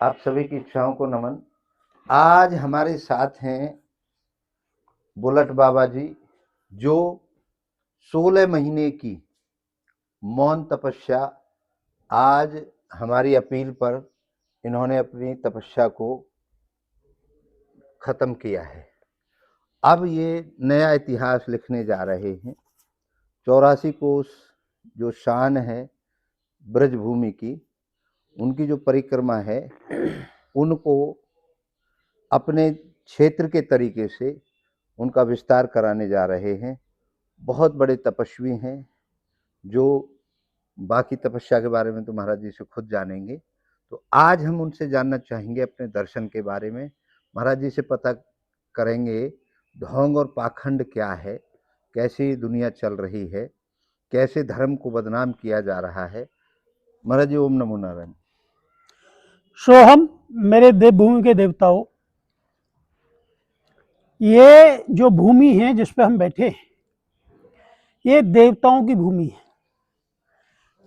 आप सभी की इच्छाओं को नमन। आज हमारे साथ हैं बुलट बाबा जी, जो 16 महीने की मौन तपस्या, आज हमारी अपील पर इन्होंने अपनी तपस्या को खत्म किया है। अब ये नया इतिहास लिखने जा रहे हैं। 84 कोस जो शान है ब्रजभूमि की, उनकी जो परिक्रमा है, उनको अपने क्षेत्र के तरीके से उनका विस्तार कराने जा रहे हैं। बहुत बड़े तपस्वी हैं, जो बाकी तपस्या के बारे में तो महाराज जी से खुद जानेंगे। तो आज हम उनसे जानना चाहेंगे अपने दर्शन के बारे में। महाराज जी से पता करेंगे ढोंग और पाखंड क्या है, कैसी दुनिया चल रही है, कैसे धर्म को बदनाम किया जा रहा है। महाराज जी, ओम नमो नारायण। सोहम, मेरे देवभूमि के देवताओं, ये जो भूमि है जिस पे हम बैठे हैं, ये देवताओं की भूमि है।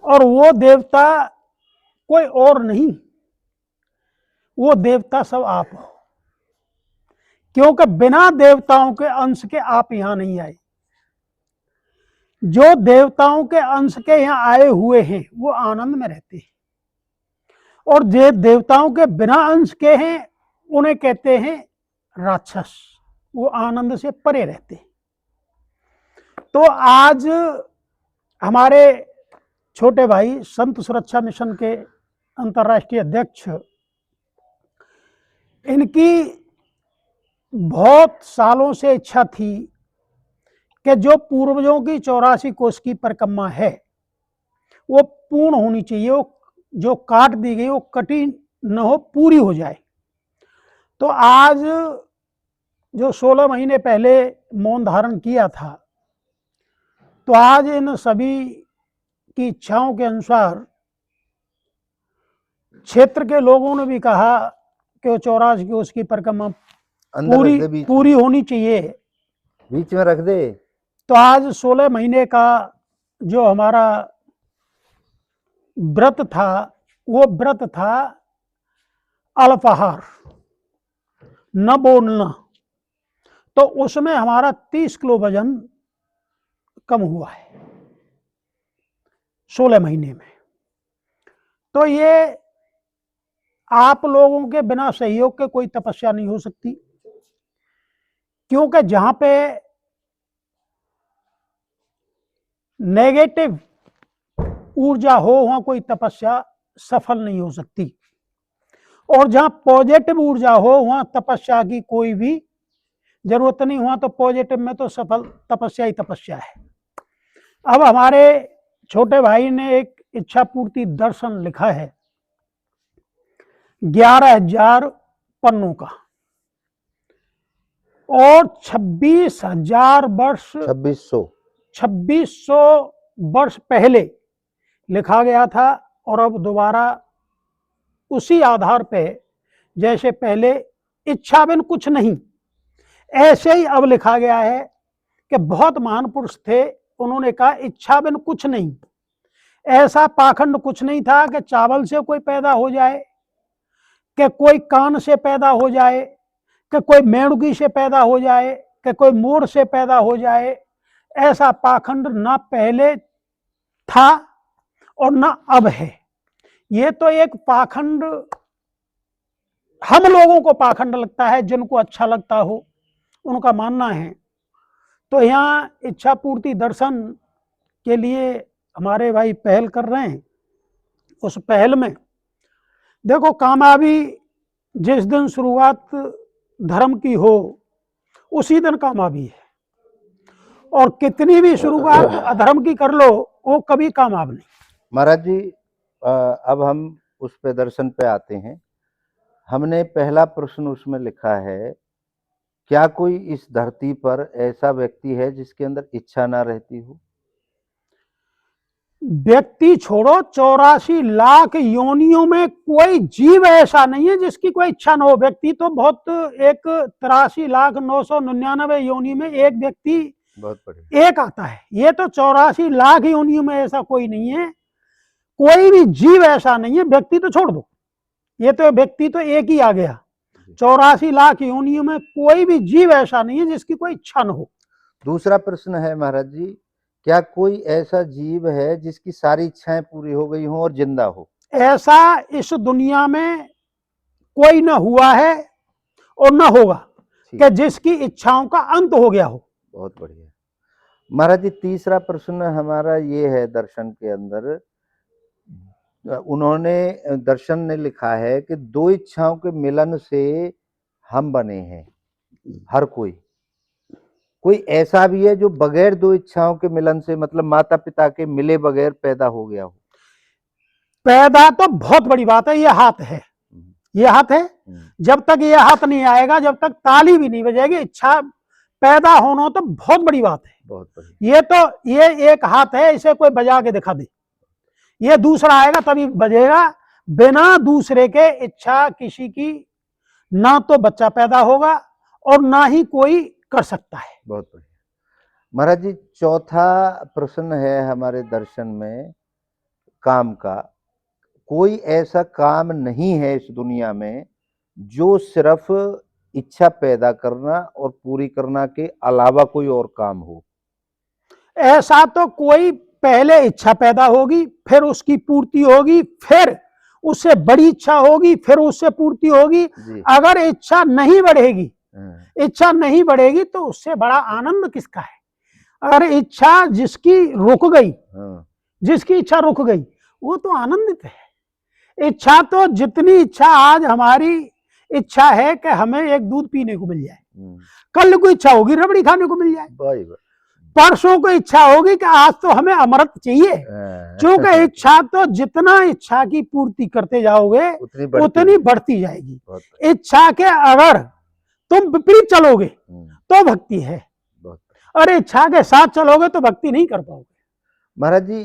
और वो देवता कोई और नहीं, वो देवता सब आप हो। क्योंकि बिना देवताओं के अंश के आप यहां नहीं आए। जो देवताओं के अंश के यहां आए हुए हैं वो आनंद में रहते हैं, और जो देवताओं के बिना अंश के हैं उन्हें कहते हैं राक्षस। वो आनंद से परे रहते हैं। तो आज हमारे छोटे भाई संत सुरक्षा मिशन के अंतर्राष्ट्रीय अध्यक्ष, इनकी बहुत सालों से इच्छा थी कि जो पूर्वजों की 84 कोस की परिक्रमा है वो पूर्ण होनी चाहिए, वो जो काट दी गई वो कटी न हो, पूरी हो जाए। तो आज जो 16 महीने पहले मौन धारण किया था, तो आज इन सभी की इच्छाओं के अनुसार क्षेत्र के लोगों ने भी कहा कि 84 कोस की परिक्रमा पूरी होनी चाहिए, बीच में रख दे। तो आज 16 महीने का जो हमारा व्रत था, वो व्रत था अल्पाहार, न बोलना। तो उसमें हमारा 30 किलो वजन कम हुआ है 16 महीने में। तो ये आप लोगों के बिना सहयोग के कोई तपस्या नहीं हो सकती, क्योंकि जहां पे नेगेटिव ऊर्जा हो वहां कोई तपस्या सफल नहीं हो सकती, और जहां पॉजिटिव ऊर्जा हो वहां तपस्या की कोई भी जरूरत नहीं। हुआ तो पॉजिटिव में तो सफल तपस्या ही तपस्या है। अब हमारे छोटे भाई ने एक इच्छा पूर्ति दर्शन लिखा है 11,000 पन्नों का, और 26,000 वर्ष 2600 वर्ष पहले लिखा गया था। और अब दोबारा उसी आधार पे, जैसे पहले इच्छा बिन कुछ नहीं, ऐसे ही अब लिखा गया है कि बहुत महान पुरुष थे, उन्होंने कहा इच्छा बिन कुछ नहीं। ऐसा पाखंड कुछ नहीं था कि चावल से कोई पैदा हो जाए, कि कोई कान से पैदा हो जाए, कि कोई मेणुकी से पैदा हो जाए, कि कोई मोर से पैदा हो जाए। ऐसा पाखंड ना पहले था और ना अब है। ये तो एक पाखंड हम लोगों को पाखंड लगता है, जिनको अच्छा लगता हो उनका मानना है। तो यहाँ इच्छा पूर्ति दर्शन के लिए हमारे भाई पहल कर रहे हैं। उस पहल में देखो, कामयाबी जिस दिन शुरुआत धर्म की हो उसी दिन कामयाबी है, और कितनी भी शुरुआत अधर्म की कर लो वो कभी कामयाब नहीं। महाराज जी, अब हम उस पे दर्शन पे आते हैं। हमने पहला प्रश्न उसमें लिखा है, क्या कोई इस धरती पर ऐसा व्यक्ति है जिसके अंदर इच्छा ना रहती हो? व्यक्ति छोड़ो, 84 लाख योनियों में कोई जीव ऐसा नहीं है जिसकी कोई इच्छा न हो। व्यक्ति तो बहुत, एक 83,999 योनि में एक व्यक्ति बहुत एक आता है। ये तो 84 लाख योनियों में ऐसा कोई नहीं है, कोई भी जीव ऐसा नहीं है। व्यक्ति तो छोड़ दो, ये तो व्यक्ति तो एक ही आ गया। 84 लाख योनियों में कोई भी जीव ऐसा नहीं है जिसकी कोई इच्छा न हो। दूसरा प्रश्न है महाराज जी, क्या कोई ऐसा जीव है जिसकी सारी इच्छाएं पूरी हो गई हों और जिंदा हो? ऐसा इस दुनिया में कोई न हुआ है और न होगा कि जिसकी इच्छाओं का अंत हो गया हो। बहुत बढ़िया महाराज जी। तीसरा प्रश्न हमारा ये है, दर्शन के अंदर उन्होंने, दर्शन ने लिखा है कि दो इच्छाओं के मिलन से हम बने हैं। हर कोई ऐसा भी है जो बगैर दो इच्छाओं के मिलन से, मतलब माता पिता के मिले बगैर पैदा हो गया हो? पैदा तो बहुत बड़ी बात है, ये हाथ है, ये हाथ है। जब तक ये हाथ नहीं आएगा, जब तक ताली भी नहीं बजेगी, इच्छा पैदा होना तो बहुत बड़ी बात है। बहुत बढ़िया। ये एक हाथ है, इसे कोई बजा के दिखा दे, ये दूसरा आएगा तभी बजेगा। बिना दूसरे के इच्छा किसी की ना तो बच्चा पैदा होगा और ना ही कोई कर सकता है। बहुत बढ़िया महाराज जी। चौथा प्रश्न है हमारे दर्शन में, काम का। कोई ऐसा काम नहीं है इस दुनिया में जो सिर्फ इच्छा पैदा करना और पूरी करना के अलावा कोई और काम हो। ऐसा तो कोई, पहले इच्छा पैदा होगी, फिर उसकी पूर्ति होगी, फिर उससे बड़ी इच्छा होगी, फिर उससे पूर्ति होगी। अगर इच्छा नहीं बढ़ेगी, इच्छा नहीं बढ़ेगी तो उससे बड़ा आनंद किसका है? अगर इच्छा जिसकी रुक गई, जिसकी इच्छा रुक गई, वो तो आनंदित है। इच्छा तो जितनी इच्छा, आज हमारी इच्छा है कि हमें एक दूध पीने को मिल जाए, कल को इच्छा होगी रबड़ी खाने को मिल जाए, परसों को इच्छा होगी कि आज तो हमें अमृत चाहिए। क्योंकि इच्छा तो जितना इच्छा की पूर्ति करते जाओगे उतनी बढ़ती जाएगी। इच्छा के अगर तुम विपरीत चलोगे तो भक्ति है, और इच्छा के साथ चलोगे तो भक्ति नहीं कर पाओगे। महाराज जी,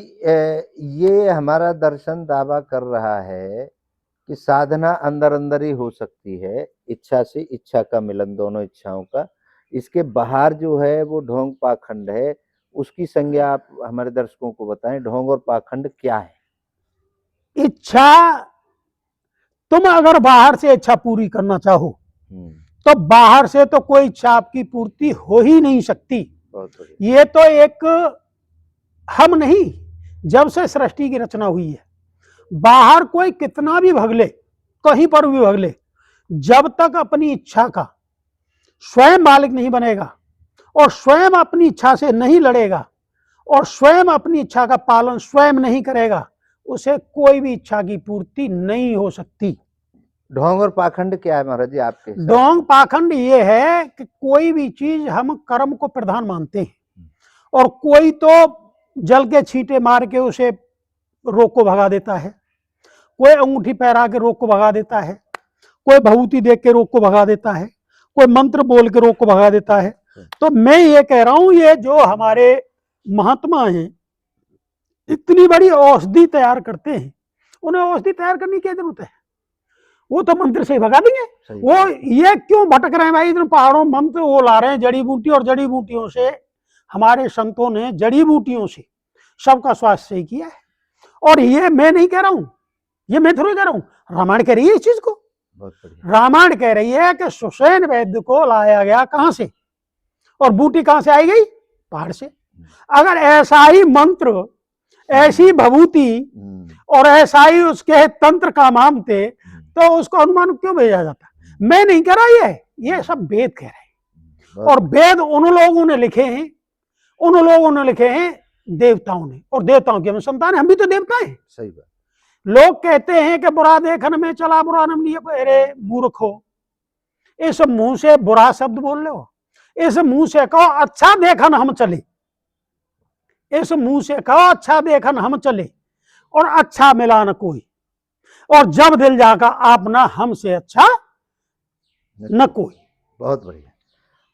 ये हमारा दर्शन दावा कर रहा है कि साधना अंदर अंदर ही हो सकती है, इच्छा से इच्छा का मिलन, दोनों इच्छाओं का। इसके बाहर जो है वो ढोंग पाखंड है। उसकी संज्ञा आप हमारे दर्शकों को बताएं, ढोंग और पाखंड क्या है? इच्छा, तुम अगर बाहर से इच्छा पूरी करना चाहो तो बाहर से तो कोई इच्छा आपकी पूर्ति हो ही नहीं सकती। ये तो एक हम नहीं, जब से सृष्टि की रचना हुई है, बाहर कोई कितना भी भगले, कहीं पर भी भगले, जब तक अपनी इच्छा का स्वयं मालिक नहीं बनेगा और स्वयं अपनी इच्छा से नहीं लड़ेगा और स्वयं अपनी इच्छा का पालन स्वयं नहीं करेगा, उसे कोई भी इच्छा की पूर्ति नहीं हो सकती। ढोंग और पाखंड क्या है महाराज जी आपके? ढोंग पाखंड ये है कि कोई भी चीज हम कर्म को प्रधान मानते हैं, और कोई तो जल के छींटे मार के उसे रोग को भगा देता है, कोई अंगूठी पहरा के रोग को भगा देता है, कोई भभूति देख के रोग को भगा देता है, कोई मंत्र बोल के रोग को भगा देता है। तो मैं ये कह रहा हूं, ये जो हमारे महात्मा हैं इतनी बड़ी औषधि तैयार करते हैं, उन्हें औषधि तैयार करने की जरूरत है? वो तो मंत्र से भगा देंगे। वो ये क्यों भटक रहे हैं भाई, इधर पहाड़ों मंत्र वो ला रहे हैं जड़ी बूटी, और जड़ी बूटियों से हमारे संतों ने जड़ी बूटियों से सबका स्वास्थ्य सही किया है। और ये मैं नहीं कह रहा हूं, ये मैं थोड़ी कह रहा हूं, रामायण कह रही है इस चीज को। रामायण कह रही है कि सुसैन वैद्य को लाया गया कहां से, और बूटी कहां से आई गई? पहाड़ से। अगर ऐसा ही मंत्र, ऐसी भभूति और ऐसा ही उसके तंत्र का मानते तो उसको हनुमान क्यों भेजा जाता? मैं नहीं कह रहा, ये सब वेद कह रहे हैं। और वेद उन लोगों ने लिखे हैं, उन लोगों ने लिखे हैं देवताओं ने, और देवताओं की हम संतान है, हम भी तो देवता हैं। सही बात। लोग कहते हैं कि बुरा देखन में चला बुरा नाम लिए, अरे मूर्ख हो, इस मुंह से बुरा शब्द बोल रहे हो, इस मुंह से कहो अच्छा देखन हम चले, इस मुंह से कहो अच्छा देखन हम चले, और अच्छा मिला न कोई, और जब दिल जाका आपना हमसे अच्छा न कोई। बहुत बढ़िया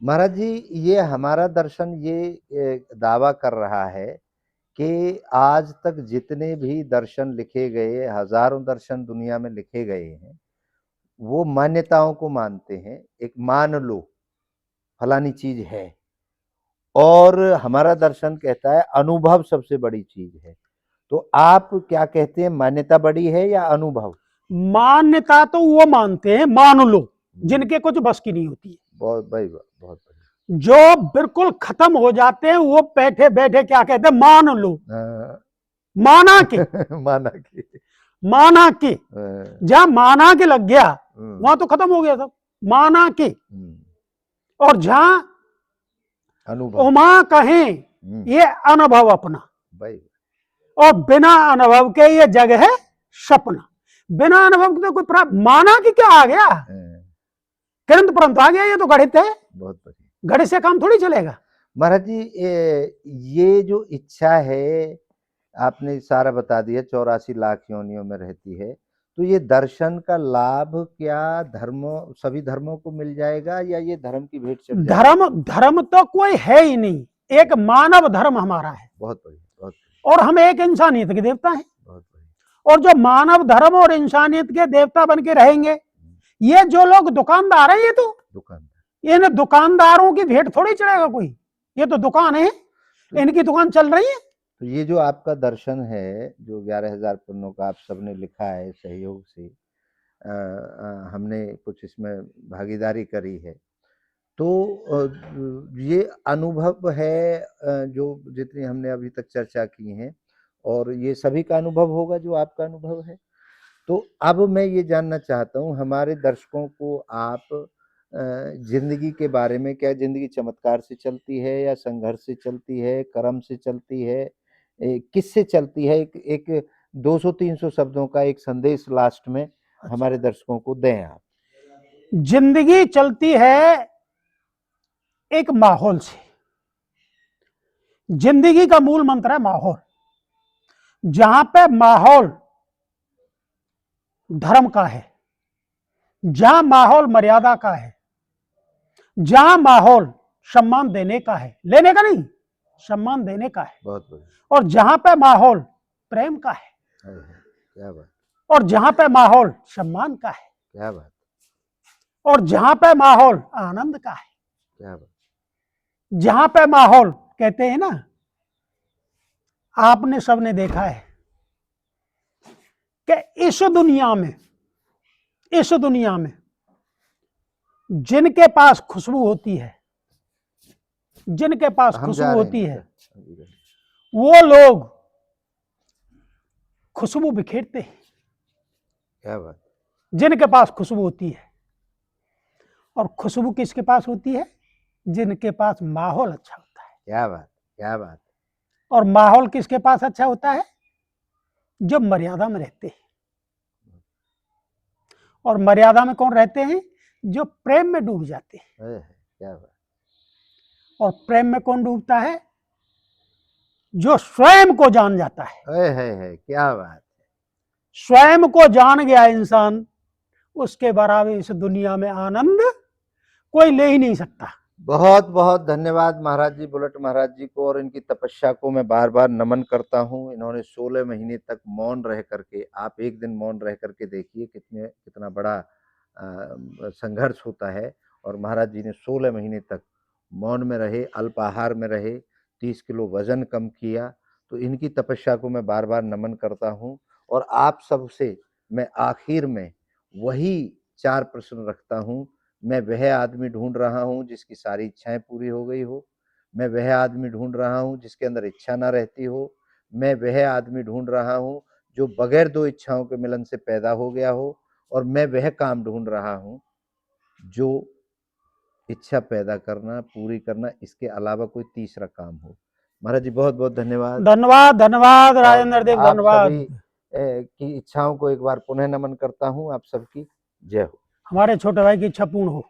महाराज जी। ये हमारा दर्शन ये दावा कर रहा है कि आज तक जितने भी दर्शन लिखे गए, हजारों दर्शन दुनिया में लिखे गए हैं, वो मान्यताओं को मानते हैं। एक मान लो फलानी चीज है, और हमारा दर्शन कहता है अनुभव सबसे बड़ी चीज है। तो आप क्या कहते हैं, मान्यता बड़ी है या अनुभव? मान्यता तो वो मानते हैं, मान लो, जिनके कुछ बस की नहीं होती है। बहुत भाई, बहुत बढ़िया। जो बिल्कुल खत्म हो जाते हैं वो बैठे बैठे क्या कहते हैं, मान लो, माना के माना कि माना के, जहां माना के लग गया वहां तो खत्म हो गया सब, माना के। और जहां अनुभव उमा कहें ये अनुभव अपना भाई, और बिना अनुभव के ये जग है सपना। बिना अनुभव के तो कोई प्राप्त, माना कि क्या आ गया, किरंत परंत आ गया, ये तो गणित है। बहुत बढ़िया। गणित से काम थोड़ी चलेगा महाराज जी। ये जो इच्छा है आपने सारा बता दिया, 84 लाख योनियों में रहती है, तो ये दर्शन का लाभ क्या सभी धर्मों को मिल जाएगा या ये धर्म की भेंट चढ़ जाएगा? धर्म तो कोई है ही नहीं, एक मानव धर्म हमारा है। बहुत बढ़िया, बहुत बढ़िया। और हम एक इंसानियत के देवता हैं। बहुत बढ़िया। और जो मानव धर्म और इंसानियत के देवता बन के रहेंगे, ये जो लोग दुकानदार हैं, ये तो दुकानदार, इन दुकानदारों की भेंट थोड़ी चढ़ेगा कोई, ये तो दुकान है, इनकी दुकान चल रही है। तो ये जो आपका दर्शन है, जो 11,000 पन्नों का आप सबने लिखा है सहयोग से, हमने कुछ इसमें भागीदारी करी है, तो ये अनुभव है जो जितनी हमने अभी तक चर्चा की है, और ये सभी का अनुभव होगा जो आपका अनुभव है। तो अब मैं ये जानना चाहता हूँ हमारे दर्शकों को, आप जिंदगी के बारे में, क्या जिंदगी चमत्कार से चलती है या संघर्ष से चलती है, कर्म से चलती है, किससे चलती है? एक 200-300 शब्दों का एक संदेश लास्ट में हमारे दर्शकों को दें आप। जिंदगी चलती है एक माहौल से। जिंदगी का मूल मंत्र है माहौल। जहां पे माहौल धर्म का है, जहां माहौल मर्यादा का है, जहां माहौल सम्मान देने का है, लेने का नहीं, सम्मान देने का है, बहुत बढ़िया। और जहां पे माहौल प्रेम का है, क्या बात, और जहां पे माहौल सम्मान का है, क्या बात, और जहां पे माहौल आनंद का है, क्या बात, जहां पे माहौल, कहते हैं ना, आपने सबने देखा है कि इस दुनिया में जिनके पास खुशबू होती है, जिनके पास खुशबू होती है, वो लोग खुशबू बिखेरते हैं। क्या बात। जिनके पास खुशबू होती है, और खुशबू किसके पास होती है? जिनके पास माहौल अच्छा होता है। क्या बात, क्या बात। और माहौल किसके पास अच्छा होता है? जो मर्यादा में रहते हैं। और मर्यादा में कौन रहते हैं? जो प्रेम में डूब जाते हैं। क्या बात। और प्रेम में कौन डूबता है? जो स्वयं को जान जाता है। क्या बात। स्वयं को जान गया इंसान, उसके बराबर इस दुनिया में आनंद कोई ले ही नहीं सकता। बहुत बहुत धन्यवाद महाराज जी, बुलेट महाराज जी को, और इनकी तपस्या को मैं बार बार नमन करता हूँ। इन्होंने 16 महीने तक मौन रह करके, आप एक दिन मौन रह करके देखिए कितना बड़ा संघर्ष होता है। और महाराज जी ने 16 महीने तक मौन में रहे, अल्पाहार में रहे, 30 किलो वजन कम किया। तो इनकी तपस्या को मैं बार बार नमन करता हूँ। और आप सबसे मैं आखिर में वही 4 प्रश्न रखता हूँ। मैं वह आदमी ढूंढ रहा हूँ जिसकी सारी इच्छाएं पूरी हो गई हो। मैं वह आदमी ढूंढ रहा हूँ जिसके अंदर इच्छा ना रहती हो। मैं वह आदमी ढूंढ रहा हूँ जो बगैर 2 इच्छाओं के मिलन से पैदा हो गया हो। और मैं वह काम ढूंढ रहा हूँ जो इच्छा पैदा करना, पूरी करना, इसके अलावा कोई तीसरा काम हो। महाराज जी बहुत बहुत धन्यवाद। धन्यवाद, धन्यवाद राजेंद्र देव, धन्यवाद। सभी की इच्छाओं को एक बार पुनः नमन करता हूँ। आप सबकी जय हो। हमारे छोटे भाई की इच्छा पूर्ण हो।